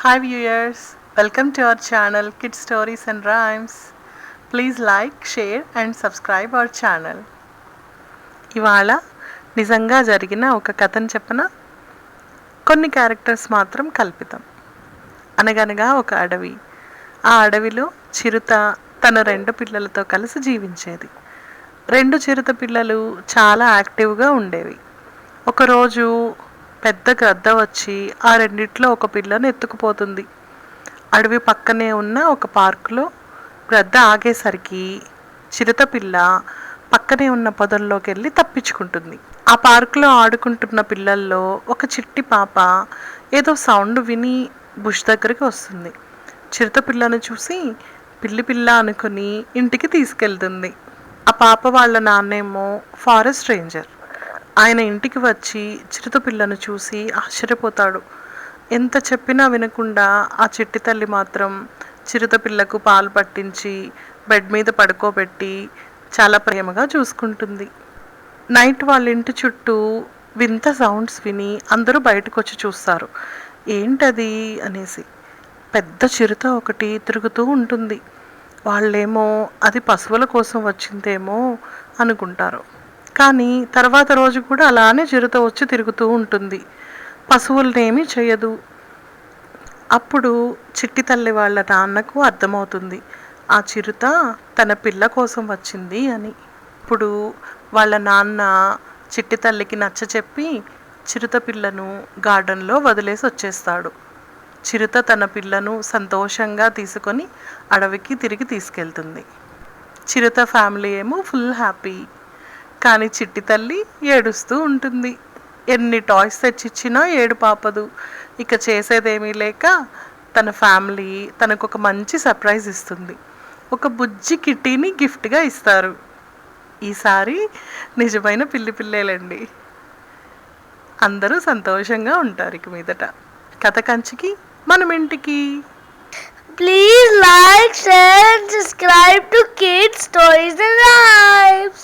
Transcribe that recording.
Hi viewers, welcome to our channel Kids Stories and Rhymes. Please like, share and subscribe our channel. ఇవాళ నిజంగా జరిగిన ఒక కథను చెప్పన. కొన్ని క్యారెక్టర్స్ మాత్రం కల్పితం. అనగనగా ఒక అడవి. ఆ అడవిలో చిరుత తన 2 పిల్లలతో కలిసి జీవించేది. 2 చిరుత పిల్లలు చాలా యాక్టివ్గా ఉండేవి. ఒకరోజు పెద్ద గద్ద వచ్చి ఆ రెండిట్లో ఒక పిల్లను ఎత్తుకుపోతుంది. అడవి పక్కనే ఉన్న ఒక పార్కులో గద్ద ఆగేసరికి చిరుత పిల్ల పక్కనే ఉన్న పొదల్లోకి వెళ్ళి తప్పించుకుంటుంది. ఆ పార్కులో ఆడుకుంటున్న పిల్లల్లో ఒక చిట్టి పాప ఏదో సౌండ్ విని బుష్ దగ్గరికి వస్తుంది. చిరుత పిల్లను చూసి పిల్లి పిల్ల అనుకుని ఇంటికి తీసుకెళ్తుంది. ఆ పాప వాళ్ళ నాన్నేమో ఫారెస్ట్ రేంజర్. ఆయన ఇంటికి వచ్చి చిరుత పిల్లను చూసి ఆశ్చర్యపోతాడు. ఎంత చెప్పినా వినకుండా ఆ చిట్టి తల్లి మాత్రం చిరుత పిల్లకు పాలు పట్టించి బెడ్ మీద పడుకోబెట్టి చాలా ప్రేమగా చూసుకుంటుంది. నైట్ వాళ్ళ ఇంటి చుట్టూ వింత సౌండ్స్ విని అందరూ బయటకు వచ్చి చూస్తారు. ఏంటది అనేసి. పెద్ద చిరుత ఒకటి తిరుగుతూ ఉంటుంది. వాళ్ళేమో అది పశువుల కోసం వచ్చిందేమో అనుకుంటారు. కానీ తర్వాత రోజు కూడా అలానే చిరుత వచ్చి తిరుగుతూ ఉంటుంది. పశువులనేమీ చేయదు. అప్పుడు చిట్టి తల్లి వాళ్ళ నాన్నకు అర్థమవుతుంది ఆ చిరుత తన పిల్ల కోసం వచ్చింది అని. ఇప్పుడు వాళ్ళ నాన్న చిట్టి తల్లికి నచ్చచెప్పి చిరుత పిల్లను గార్డెన్లో వదిలేసి వచ్చేస్తాడు. చిరుత తన పిల్లను సంతోషంగా తీసుకొని అడవికి తిరిగి తీసుకెళ్తుంది. చిరుత ఫ్యామిలీ ఏమో ఫుల్ హ్యాపీ. కానీ చిట్టి తల్లి ఏడుస్తూ ఉంటుంది. ఎన్ని టాయ్స్ తెచ్చిచ్చినా ఏడు పాపదు. ఇక చేసేదేమీ లేక తన ఫ్యామిలీ తనకు ఒక మంచి సర్ప్రైజ్ ఇస్తుంది. ఒక బుజ్జి కిట్టీని గిఫ్ట్గా ఇస్తారు. ఈసారి నిజమైన పిల్లి పిల్లేలండి. అందరూ సంతోషంగా ఉంటారు ఇక మీదట. కథ కంచికి మనం ఇంటికి. Please like, share and subscribe to Kids Stories and Rhymes.